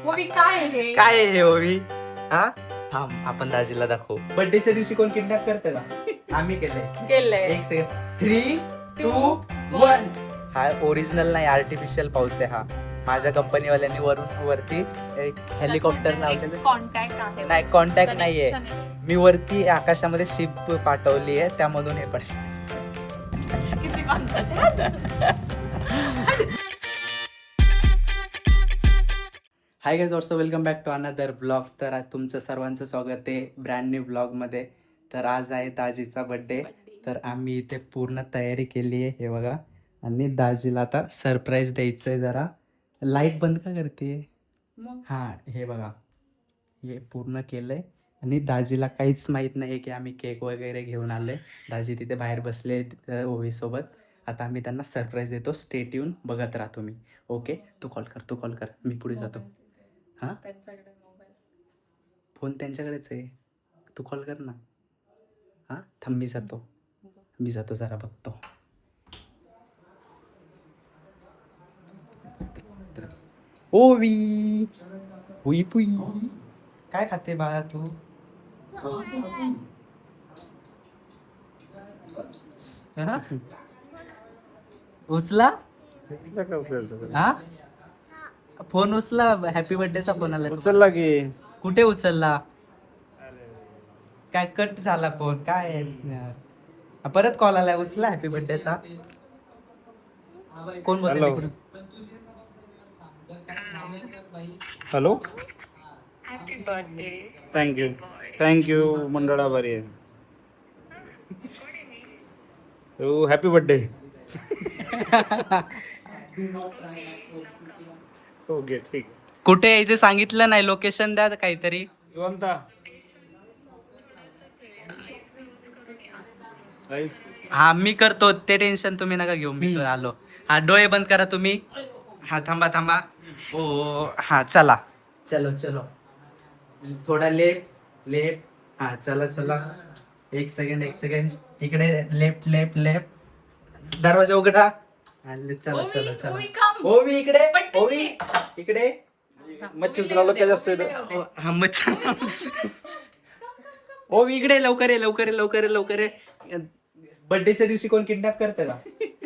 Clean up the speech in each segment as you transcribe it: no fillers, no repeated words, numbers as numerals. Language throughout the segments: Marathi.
ओवी काय आहे हे? काय आहे हे ओवी? हा थांब आपण दाजीला दाखवू. बर्थडेच्या दिवशी कोण किडनॅप करते का? आम्ही केलंय. गेलंय. एक सेकंड 3 2 1. हा ओरिजिनल नाही, आर्टिफिशियल पाऊस आहे हा. माझ्या कंपनीवाल्यांनी वरती एक हेलिकॉप्टर लावलेलं. कॉन्टॅक्ट आहे. नाही कॉन्टॅक्ट नाहीये. Connection आहे. मी वरती आकाशामध्ये शिप पाठवली आहे त्यामधून हे पण. किती concept आहे. Hi guys, also welcome back to another blog. तर आज तुमचं सर्वांचं स्वागत आहे ब्रँड न्यू ब्लॉगमध्ये. तर आज आहे दाजीचा बर्थडे. तर आम्ही इथे पूर्ण तयारी केली आहे, हे बघा. आणि दाजीला आता सरप्राईज द्यायचं आहे. जरा लाईट बंद का करते? हां, हे बघा, हे पूर्ण केलं आहे. आणि दाजीला काहीच माहीत नाही की आम्ही केक वगैरे घेऊन आलो आहे. दाजी तिथे बाहेर बसले ओवीसोबत. आता आम्ही त्यांना सरप्राईज देतो. स्टे ट्यून, बघत राहा तुम्ही. ओके, तू कॉल कर, मी पुढे जातो. हां, फोन त्यांच्याकडेच आहे, तू कॉल कर ना. हां थांब, मी जातो जरा बघतो. ओवी पुई पुई, काय खाते बाळा तू? हा? उचला हा, फोन उचला. हॅपी बर्थडेचा फोन आला. उचलला की कुठे उचलला? काय कट झाला फोन? काय आहे यार? परत कॉल आलाय, उचला हॅपी बर्थडेचा. कोण बोलतोय Hello. तिकडून? हॅलो. थँक्यू मंडळा बरी आहे. तो हॅपी बर्थडे. ओके ठीक. कुठे यायचं सांगितलं नाही, लोकेशन द्या काहीतरी. कोणता? हा मी करतो, ते टेन्शन तुम्ही नका घेऊ, मी आलो. हा डोळे बंद करा तुम्ही. हा थांबा. ओ हा चला, चलो थोडा लेफ्ट. हा चला. एक सेकंड इकडे लेफ्ट. दरवाजा उघडा. चला. ओवी, come. ओवी इकडे. पटकन ओवी ये. इकडे. मच्छी उचलावलं काय जास्त इथं? हा मच्छर. ओवी इकडे, लवकर ये. बर्थडेच्या दिवशी कोण किडनॅप करते का?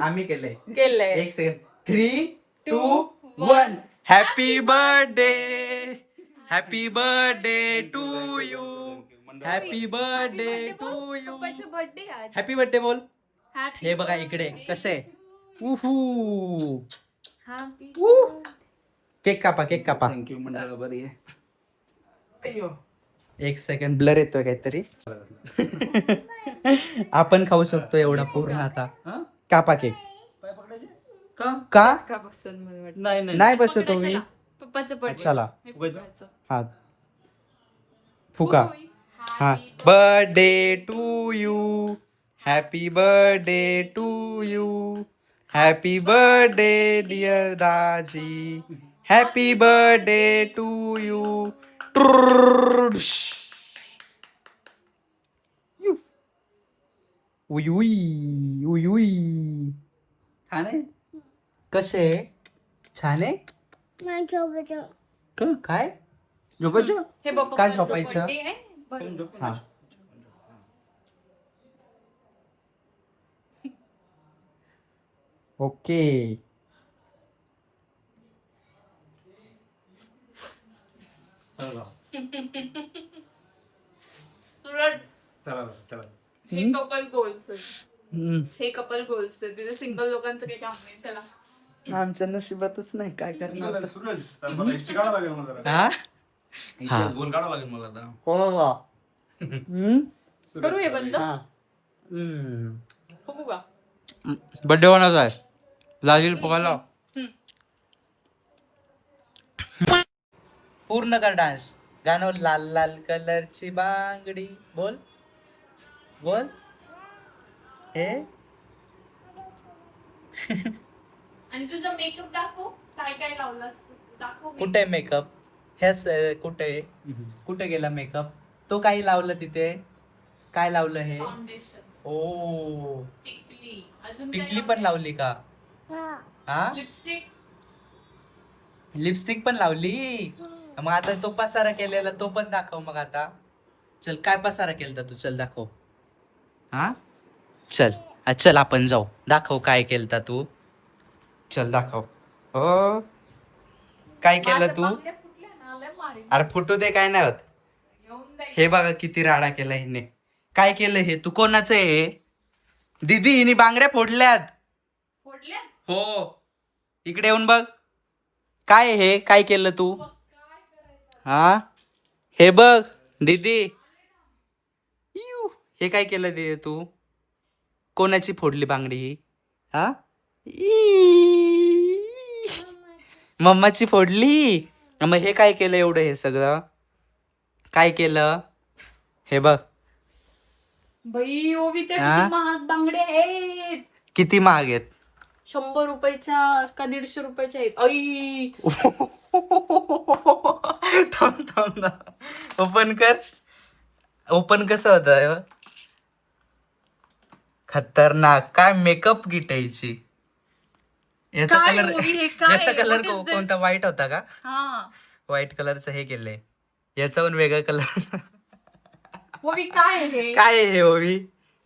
आम्ही केलंय. गेलंय. एक second 3 2 1. Happy birthday to you. Happy birthday to you. पप्पाचा बर्थडे आज. हॅपी बर्थडे बोल. Happy हे बघा इकडे कसे. उहू. Happy केक कापा. थँक्यू मंडळा बरी आहे. एक सेकंड, ब्लर येतोय काहीतरी. आपण खाऊ शकतो एवढा पूर्ण. आता कापा केक. का का बसून मला वाटतं. नाही बसतो मी. पप्पाचं बर्थडे. चला हा फुका. हा birthday to you. Happy birthday to you. Happy birthday dear दाजी. Happy birthday to you. उई छान आहे. कसे छान आहे. काय झोपायचं? हे बघ, काय पप्पाचं झोपायचं? birthday आहे. बरं. हा ओके. हे कपल गोल्स हे कपल गोल्स तिथे सिंगल लोकांचं काही काम नाही. चला, आमच्या नशिबातच नाही, काय करणार. हा गोल काढावं लागेल मला आता. हो. करू हे बंद. हा बघू का? बर्थडे कोणाचा आहे? लागेल बघायला. पूर्ण कर डान्स. गाणं लाल लाल कलरची बांगडी. बोल हे. आणि तुझा मेकअप दाखव, काय काय लावलं असतं दाखव. कुठे मेकअप? कुठे गेला मेकअप? तो काही लावलं तिथे? काय लावलं हे? फाउंडेशन, ओ टिकली, अजून टिकली पण लावली का? हा लिपस्टिक. लिपस्टिक पण लावली. मग आता तो पसारा केलेला तो पण दाखव मग आता. चल काय पसारा केलता तू, चल दाखव. हा चल चल आपण जाऊ, दाखव काय केलता तू, चल दाखव. हो काय केलं तू? अरे फुटू दे, काय नाही होत. हे बघा किती राडा केला हिने. काय केलं हे तू, कोणाचं आहे? दीदी हिने बांगड्या फोडल्यात. हो इकडे येऊन बघ. काय हे काय केलं तू? हा हे बघ दीदी. इऊ, हे काय केलं दीदी तू? कोणाची फोडली बांगडी ही? हा मम्माची फोडली. मग हे काय केलं एवढं, हे सगळं काय केलं? हे बघ बाई ओवी त्या हा? किती महाग बांगड्या आहेत. किती महाग आहेत. 100 रुपयाच्या का 150 रुपयाच्या आहेत. आई थांब थांब ना, ओपन कर. ओपन कसं होतं? खतरनाक. काय मेकअप किट आहे हिची. याचा काय कलर ओवी हे काय? याचा कलर What is this? कोणता, व्हाईट होता का? हा व्हाईट कलरचं हे केलंय. याचा पण वेगळा कलर. ओवी काय आहे हे? काय आहे हे ओवी?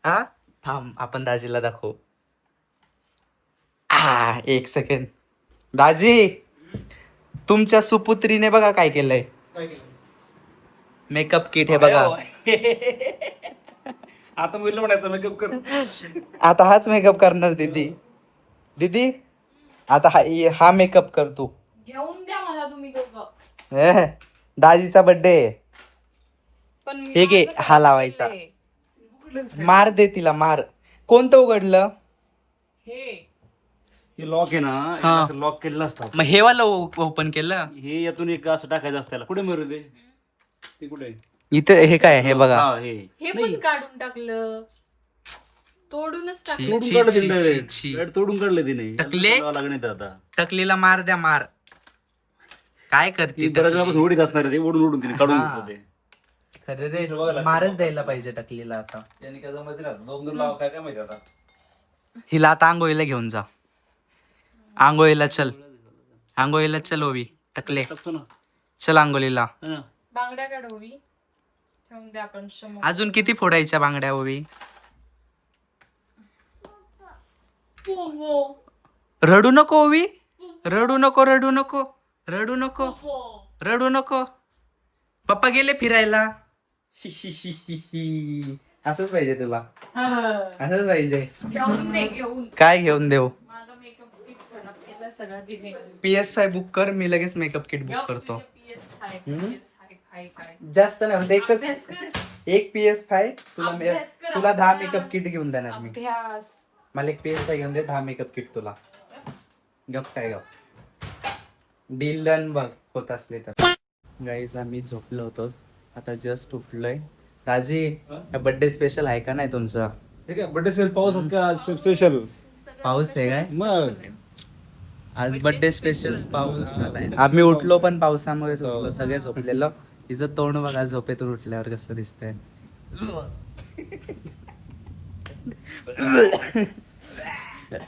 हा थांब आपण दाजीला दाखवू. एक सेकंड. दाजी तुमच्या सुपुत्रीने बघा काय केलंय. मेकअप किट हे बघा. आता मुलीला म्हणायचं मेकअप कर. आता हाच मेकअप करणार दीदी. दीदी आता हा मेकअप कर तू. घेऊन द्या मला तुम्ही दोघं. दाजीचा बर्थडे. पण मी हे घे, माझं हा लावायचा. केलंय. मार दे तिला, मार. कोणतं उघडलं? हे हे लॉक आहे ना, हा. असं लॉक केलेलं असतं. मग हे वाला ओपन केलं. हे यातून एक असं टाकायचं असतं त्याला. कुठे मिळू दे ते कुठे? इथं हे काय हे बघा. हा, हे हे पण काढून टाकलं. तोडूनच टाकलं. तोडून छी, काढलं छी, तिने छी, direct. छी. Direct तोडून काढलं तिने. टकले? लागणे आता टकलीला मार द्या, मार. काय करते ती बऱ्याच वेळापासून ओढीत असणार आहे ते. ओढून ओढून तिने काढून हा. घेतलं ते. खरं रे, मारच द्यायला पाहिजे टकलीला आता. त्याने काय जमायचं ना, दोन लाव काय काय माहिती आता. हिला आता आंघोळीला घेऊन जा. आंघोळीला चल, आंघोळीला चल ओवी. टकले टाकतो ना. चल आंघोळीला. हा ना. बांगड्या काढ ओवी. ठेवून द्या आपण समोर. अजून किती फोडायच्या बांगड्या ओवी? रडू नको ओवी, रडू नको, रडू नको, रडू नको, रडू नको. पप्पा गेले फिरायला. असंच पाहिजे तुला, असंच पाहिजे. घेऊन दे घेऊन. काय घेऊन देऊ? माझा मेकअप किट खराब केला सगळा तिने. PS5 बुक कर, मी लगेच मेकअप किट बुक करतो. PS5 जास्त नाही म्हणजे एकच, अभ्यास कर. एक PS5 तुला अभ्यास कर, तुला 10 अभ्यास. मेकअप किट घेऊन देणार मी. अभ्यास. मला एक PS5 घेऊन दे, 10 मेकअप किट तुला. गप काय गप. डील डन बघ होत असले तर. गाईज आम्ही झोपलो होतो, आता जस्ट उठलोय. राजी बर्थडे स्पेशल आहे का नाही तुमचा? हे काय बर्थडे स्पेशल पाऊस होत का स्पेशल? पाऊस आहे काय मग आज? बर्थडे स्पेशल पाऊस आलाय. आम्ही उठलो पण पावसामुळे झोपलो, सगळे झोपलेलो. तिचं तोंड बघा झोपेतून उठल्यावर कसं दिसतंय.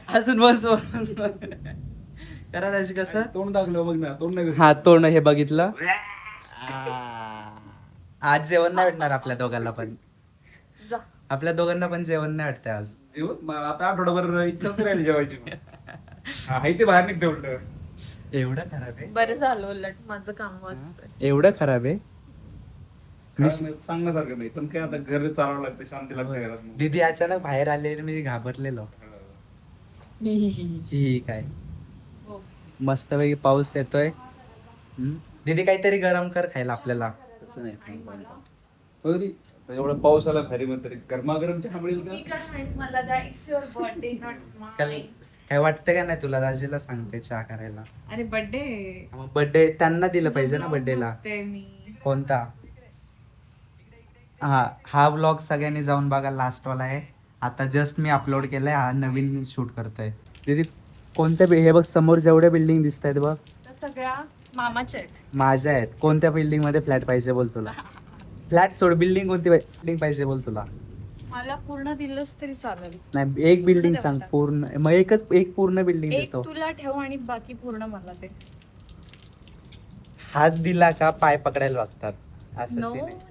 अजून बस करा त्याची कसं तोंड दाखलं बघ ना, तोंड नाही. हा तोंड हे बघितलं. आज जेवण नाही भेटणार आपल्या दोघांना पण. जा. आपल्या दोघांना पण जेवण नाही वाटतंय आज. जेवण? मग आता आठवडाभर इच्छाच नाही राहिली जेवायची. आहे ते बाहेर निघते उलट. एवढं खराब आहे? बरं झालं उलट माझं काम वाचतंय. एवढं खराब आहे? सांगण्यासारखं नाही, पण काय आता घर चालवावं लागतं, शांती लागते घरात. मग. दीदी अचानक बाहेर आले मी घाबरलेलो. ही काय हो. मस्त पैकी पाऊस येतोय. दीदी काहीतरी गरम कर खायला आपल्याला. तसं नाही. बघ आता एवढा पाऊस आला भारी मग तरी गरमागरम चहा मिळेल का? मला द्या. It's your birthday, not mine. काय वाटतं का नाही तुला? दाजीला सांगते चहा करायला. अरे बर्थडे. मग बर्थडे त्यांना दिलं पाहिजे ना बर्थडेला. मी कोणता? हा ब्लॉग सगळ्यांनी जाऊन बघा, लास्ट वाला आहे. आता जस्ट मी अपलोड केलाय, हा नवीन शूट करतोय. दीदी कोणत्या हे बघ समोर जेवढ्या बिल्डिंग दिसत आहेत बघ, सगळ्या मामाच्या आहेत. माझ्या आहेत. कोणत्या बिल्डिंग मध्ये फ्लॅट पाहिजे बोल तुला? फ्लॅट सोड, बिल्डिंग कोणती बिल्डिंग पाहिजे बोल तुला? मला पूर्ण दिलंस तरी चालेल. नाही एक बिल्डिंग सांग पूर्ण, मग एक पूर्ण बिल्डिंग एक देतो. तुला ठेव आणि बाकी पूर्ण मला ते. हात दिला का पाय पकडायला लागतात असं No. scene आहे.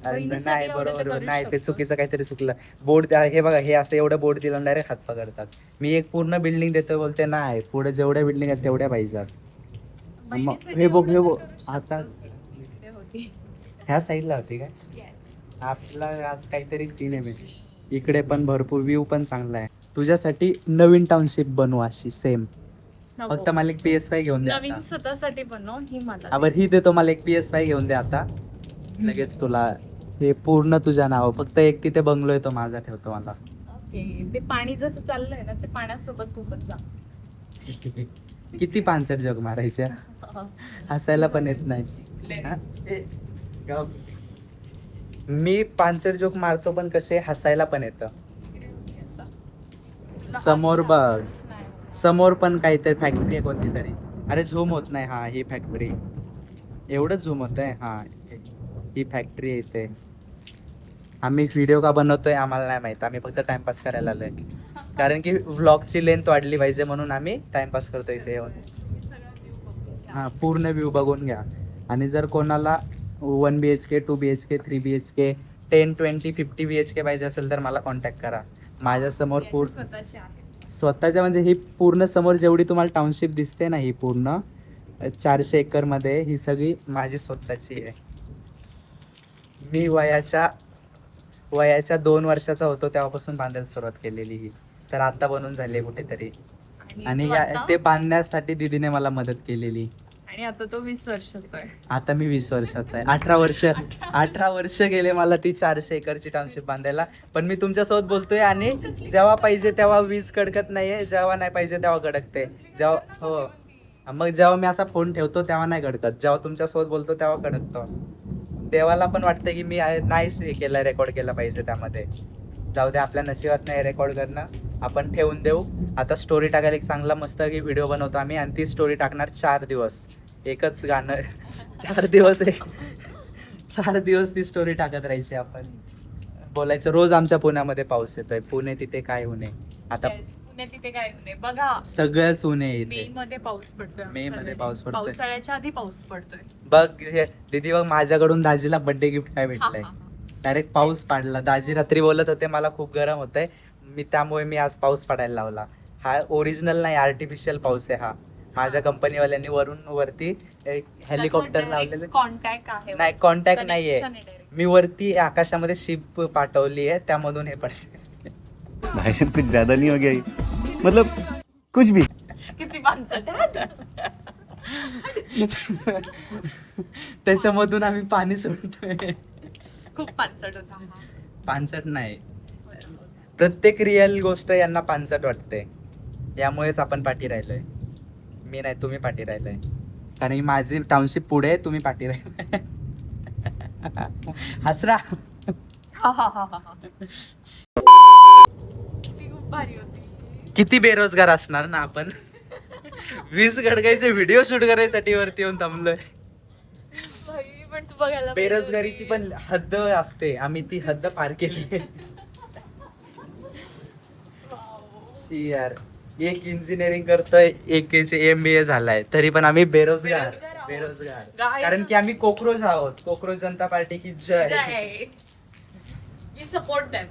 अरे बहिणीसाठी नाही एवढं तर बरोबर करूच नाही ते शकतो. चुकीचं काहीतरी चुकलं. बोर्ड हे बघा हे असं एवढं बोर्ड दिलं डायरेक्ट हात पकडतात. मी एक पूर्ण बिल्डिंग देतो बोलते नाही पुढे जेवढ्या बिल्डिंग आहेत तेवढ्या पाहिजेत. मग बहिणीसाठी हे बघ एवढं तर करूच आता शकते होती. ह्या साईडला होती काय Yes. आपला आज काहीतरी सीन आहे मी इकडे पण भरपूर व्ह्यू पण चांगला आहे. तुझ्यासाठी नवीन टाउनशिप बनवू अशी सेम. नको. फक्त मला एक PS5 घेऊन दे नवीन आता. स्वतःसाठी बनव ही मला आवर ही देतो मला एक PS5 घेऊन दे आता लगेच तुला हे पूर्ण तुझ्या नाव फक्त एक तिथे बंगलो आहे तो माझा ठेवतो मला. ओके ते पाणी जसं चाललंय ना ते पाण्यासोबत तू पण जा. किती पानसट जग मारायच्या हसायला पण येत नाही हा? गाव. मी पानसट जोक मारतो पण कसे हसायला पण येतं. समोर बघ समोर पण काहीतरी फॅक्टरी आहे कोणती तरी. अरे झूम होत नाही हा ही फॅक्टरी एवढं झूम होत आहे हा ही फॅक्टरी आहे इथे. आम्ही व्हिडिओ का बनवतोय आम्हाला नाही माहित आम्ही फक्त टाइमपास करायला आलोय कारण की व्लॉगची लेंथ वाढली पाहिजे म्हणून आम्ही टाइमपास करतोय इथे येऊन. हा पूर्ण व्ह्यू बघून घ्या आणि जर कोणाला 1 BHK 2 BHK 3 BHK 10 20 50 BHK पाहिजे असेल तर मला कॉन्टॅक्ट करा. माझ्या समोर स्वतःचे आहे. स्वतःच्या म्हणजे ही पूर्ण समोर जेवढी तुम्हाला टाउनशिप दिसते ना ही पूर्ण 400 एकर मध्ये ही सगळी माझी स्वतःची आहे. मी वयाच्या 2 वर्षाचा होतो तेव्हापासून बांधायला सुरुवात केलेली ही तर आता बनून झाली आहे कुठेतरी आणि तू आता- ते बांधण्यासाठी दीदीने मला मदत केलेली. आणि आता तो 20 वर्षाचा आहे. आता मी 20 वर्षाचा आहे. 18 वर्ष गेले मला ती 400 एकरची टाउनशिप बांधायला. पण मी तुमच्यासोबत बोलतोय आणि जेव्हा पाहिजे तेव्हा वीज कडकत नाहीये जेव्हा नाही पाहिजे तेव्हा कडकते. जेव्हा हो मग जेव्हा मी असा फोन ठेवतो तेव्हा नाही कडकत जेव्हा तुमच्यासोबत बोलतो तेव्हा कडकतो. देवाला पण वाटतं की मी नाही हे केलं रेकॉर्ड केलं पाहिजे त्यामध्ये. जाऊ दे आपल्या नशिबात नाही रेकॉर्ड करणं आपण ठेवून देऊ. आता स्टोरी टाकायला एक चांगला मस्त की व्हिडिओ बनवतो आम्ही आणि ती स्टोरी टाकणार 4 दिवस एकच गाणं 4 दिवस 4 दिवस ती स्टोरी टाकत राहायची आपण बोलायचं रोज आमच्या पुण्यामध्ये पाऊस येतोय पुणे तिथे काय होणे आता Yes, पुणे तिथे काय नाही बघा. सगळंच ऊन आहे मे इथे. मध्ये पाऊस पडतोय. मे मध्ये आमच्याकडे. पाऊस पडतोय. पावसाळ्याच्या आधी पाऊस पडतोय. बघ हे दीदी बघ माझ्याकडून दाजीला बर्थडे गिफ्ट काय हा, भेटलंय हा, हा. डायरेक्ट पाऊस पडला. दाजी रात्री बोलत होते मला खूप गरम होतंय त्यामुळे मी आज पाऊस पडायला लावला. हा ओरिजिनल नाही आर्टिफिशियल पाऊस आहे हा. माझ्या कंपनीवाल्यांनी वरती हेलिकॉप्टर लावलेलं कॉन्टॅक्ट आहे. नाही कॉन्टॅक्ट नाहीये Connection आहे direct. मी वरती आकाशामध्ये शिप पाठवली आहे त्यामधून हे पडले. भाई साहब कुछ ज्यादा नहीं हो गया ये? मतलब कुछ भी. किती पानसट आहे. त्याच्यामधून आम्ही पाणी सोडतोय. खूप पानसट होता हा. पानसट नाही प्रत्येक रिअल गोष्ट यांना पानसट वाटते यामुळेच आपण पाठी राहिलोय. मी नाही तुम्ही पाठी राहिलोय कारण की माझी टाउनशिप पुढे आहे, तुम्ही पाठी राहिलाय. हसरा हा, हा, हा, हा, हा. ती खूप भारी होती. किती बेरोजगार असणार ना आपण. वीज गडकायचे व्हिडिओ शूट करायसाठी वरती येऊन थांबलोय. भाई, पण तू बघायला पाहिजे बेरोजगारीची होती. पण हद्द असते आम्ही ती हद्द पार केली. यार एक इंजिनिअरिंग करतोय एक MBA झालाय तरी पण आम्ही बेरोजगार बेरोजगार. कारण की आम्ही कोक्रोच आहोत. कोक्रोच जनता पार्टी की जय. जय. We support them.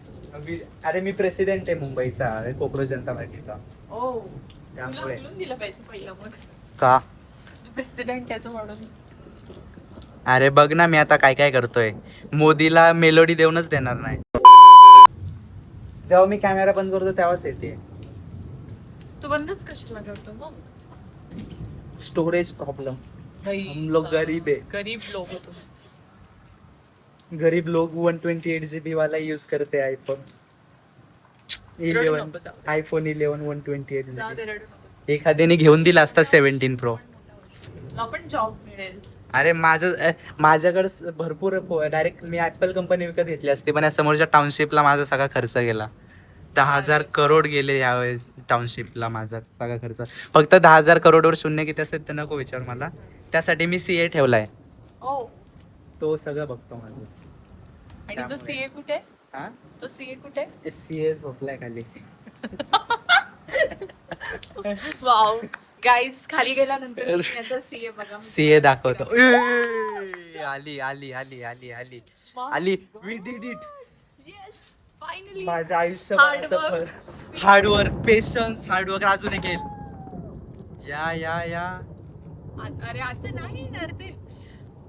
अरे मी प्रेसिडेंट आहे मुंबईचा कोक्रोच जनता पार्टीचा. Oh. त्यामुळे. तुला उचलून दिलं पाहिजे पहिलं मग. का प्रेसिडेंट त्याचं म्हणून. अरे बघ ना मी आता काय काय करतोय मोदीला मेलोडी देऊनच देणार नाही. जेव्हा मी कॅमेरा बंद करतो तेव्हाच येते. तू बंदच कशाला करतो मग? Storage problem. भाई, हम लोग गरीब है. गरीब लोग होतो. गरीब लोग 128 GB वाला यूज करते आईफोन 11 नको जाऊ. आईफोन 11 128 जाऊ दे, GB. रडू नको. एखाद्याने घेऊन दिला असता 17 Pro. तुला पण जॉब मिळेल. अरे माझ्याकडे भरपूर डायरेक्ट मी ऍपल कंपनी विकत घेतली असती पण या समोरच्या टाउनशिपला माझा सगळा खर्च गेला. 10,000 करोड गेले यावेळेस टाउनशिपला माझा सगळा खर्च. फक्त 10,000 करोडवर शून्य किती असते ते नको विचार मला. त्यासाठी मी CA ठेवलाय ओ. तो सगळं बघतो माझं. आणि तो CA कुठे? हा तो CA कुठे? CA झोपलाय खाली. वाव. गाईज खाली गेल्यानंतर याचा सीए बघा. सीए दाखवतो. आली आली आली आली आली आली. We did it. फायनली माझ्या Hard work. आयुष्यात हार्डवर्क, पेशन्स, हार्डवर्क अजून एक येईल. या या या. अरे आता नाही येणार ते.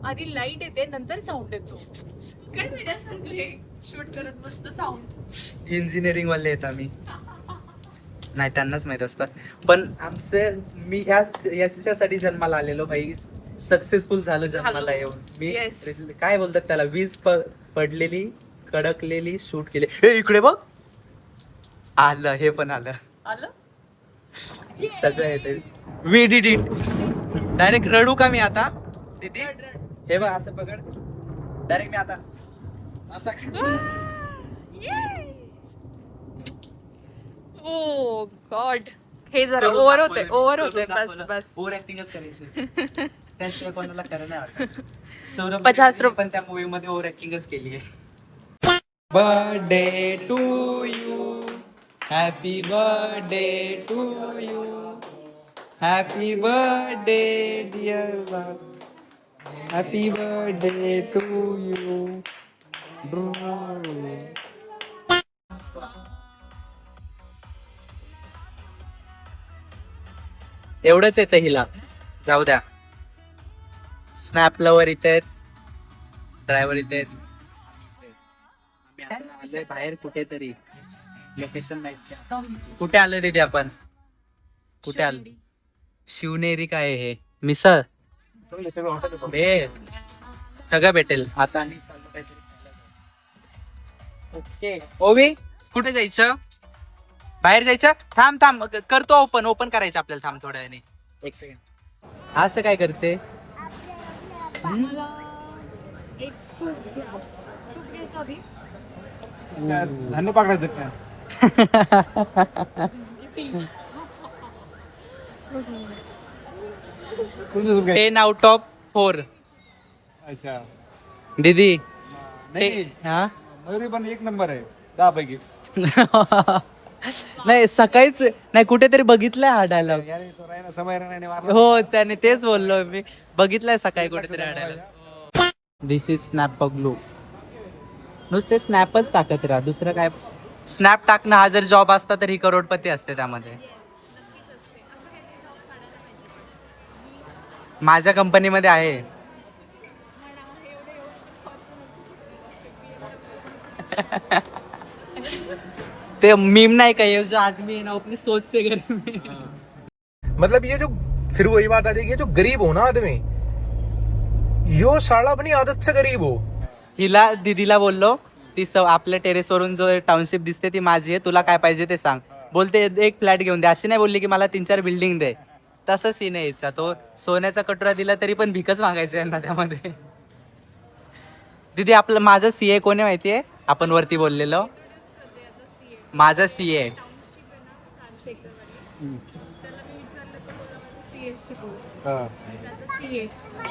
आधी लाईट येते नंतर साऊंड येतो. काय वेड्यासारखं हे शूट करत मस्त साऊंड. इंजिनिअरिंग वाले आहेत आम्ही. नाही त्यांनाच माहित असतं. पण आमचं मी याच्यासाठी जन्माला आलेलो भाई. सक्सेसफुल झालो जन्माला येऊन मी. Yes. काय बोलतात त्याला, वीज पडलेली कडकलेली शूट केली. हे इकडे बघ आलं, हे पण आलं. आलं सगळं येते. We did it. डायरेक्ट रडू का मी आता दीदी? हे बघ असं पकड. डायरेक्ट मी आता असा ओ गॉड. हे जरा ओव्हर होते बस बस. ओव्हर ऍक्टिंगच करायची. त्याशिवाय कोणाला करायला नाही वाटत. सौरभ 50 रुपये. पण त्या मूवी मध्ये ओव्हर ऍक्टिंगच केली आहे. Birthday to you, happy birthday to you, happy birthday dear बाबा, हॅपी बर्थडे टू यू. एवढंच येतं हिला. जाऊ द्या. स्नॅप लवर इथे, ड्रायव्हर इथे. आलोय बाहेर कुठेतरी. लोकेशन नाही. कुठे आलोय दीदी आपण? कुठे आलो? शिवनेरी काय आहे हे? मिसळ भेळ सगळं भेटेल आता. आणि ओके ओवी कुठे जायचं? बाहेर जायचं? थांब थांब करतो. ओपन करायचं आपल्याला. थांब थोड्या वेळाने. एक सेकंड. असं काय करते? धान्य पाकडायचं काय? 10 out of 4. अच्छा दीदी नाही, हा मयुरी पण एक नंबर आहे 10 पैकी. नाही सकाळीच नाही कुठेतरी बघितलंय हा डायलॉग. यार तो राहिना समय राहिना मारला. हो त्याने तेच बोललो मी. बघितलंय सकाळी कुठेतरी हा डायलॉग. दिस इज स्नॅप पगलू. नुसते स्नॅपच टाकत राहा, दुसरं काय. स्नॅप टाकणं हा जर जॉब असता तर ही करोडपती असते त्यामध्ये. माझ्या कंपनीमध्ये आहे. ते मीम नाही का, ये जो आदमी है ना अपनी सोच से घर में. मतलब ये जो फिर वही बात आ जाएगी, ये जो गरीब हो ना आदमी, यो साला अपनी आदत से गरीब हो. हिला दीदीला बोललो ती आपल्या टेरेसवरून जो टाउनशिप दिसते ती माझी आहे, तुला काय पाहिजे ते सांग. बोलते एक फ्लॅट घेऊन दे. अशी नाही बोलली की मला 3-4 बिल्डिंग दे. तसं सीन आहे यायचा. तो सोन्याचा कटोरा दिला तरी पण भिकच मागायचं यांना त्यामध्ये. दीदी आपलं माझं सीए कोण आहे माहितीये? आपण वरती बोललेलो माझा सीए.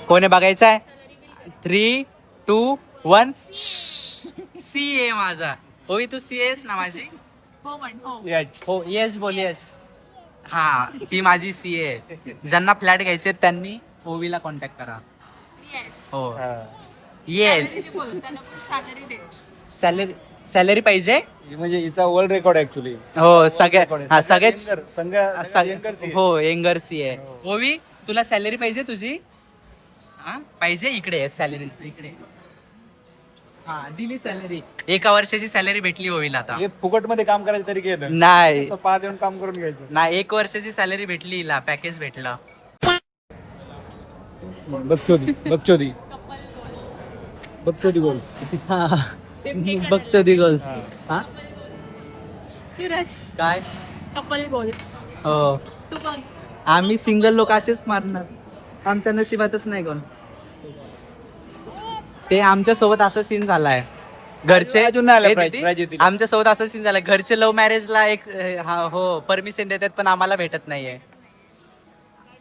कोण आहे बघायचं आहे? 3, 2, 1. सीए माझा. होई तू सीएस ना माझी? हो यश बोल यश. हा ही माझी सीए. ज्यांना फ्लॅट घ्यायचे त्यांनी ओवीला कॉन्टॅक्ट करा. हो येस. सॅलरी पाहिजे म्हणजे हिचा वर्ल्ड रेकॉर्ड ऍक्च्युली. हो सगळ्यात सगळ्यात हो यंगर सीए. ओवी तुला सॅलरी पाहिजे तुझी? हा पाहिजे. इकडे सॅलरी इकडे. हा दिली सॅलरी. 1 वर्षाची सॅलरी भेटली ओवीला आता. हे फुकट मध्ये काम करायचं तरी केलं नाही 5 येऊन काम करून घ्यायचं. नाही 1 वर्षाची सॅलरी भेटली हिला. पॅकेज भेटला. बकचोदी गोल्स. बकचोदी गर्ल्स. हा सूरज काय कपल गोल्स. हो तू बघ. आम्ही सिंगल लोक असेच मारणार. आमच्या नशिबातच नाही कोण. ते आमच्या सोबत असा सीन झालाय. घरचे अजून नाही आलं हे प्राइज- दीदी, प्राइज होती. आमच्या सोबत असा सीन झालाय. घरचे लव्ह मॅरेजला एक हो परमिशन देतात पण आम्हाला भेटत नाहीये.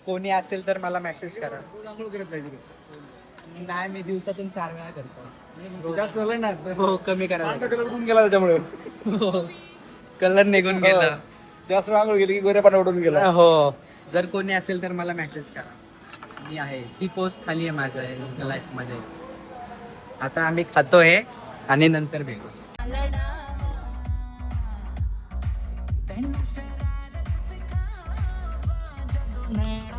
कोणी असेल तर मला मेसेज करा. नाही मी दिवसातून 4 वेळा करतो. जास्त झालं ना हो कमी करा. कलर उडून गेला त्याच्यामुळे. कलर निघून गेला. जास्त आंघोळ गेली की गोऱ्या पाणी उडून गेला. हो जर कोणी असेल तर मला मेसेज करा, मी आहे. ती पोस्ट खाली आहे माझ्या लाईफमध्ये. आता आम्ही खातोय आणि नंतर भेटू. मैं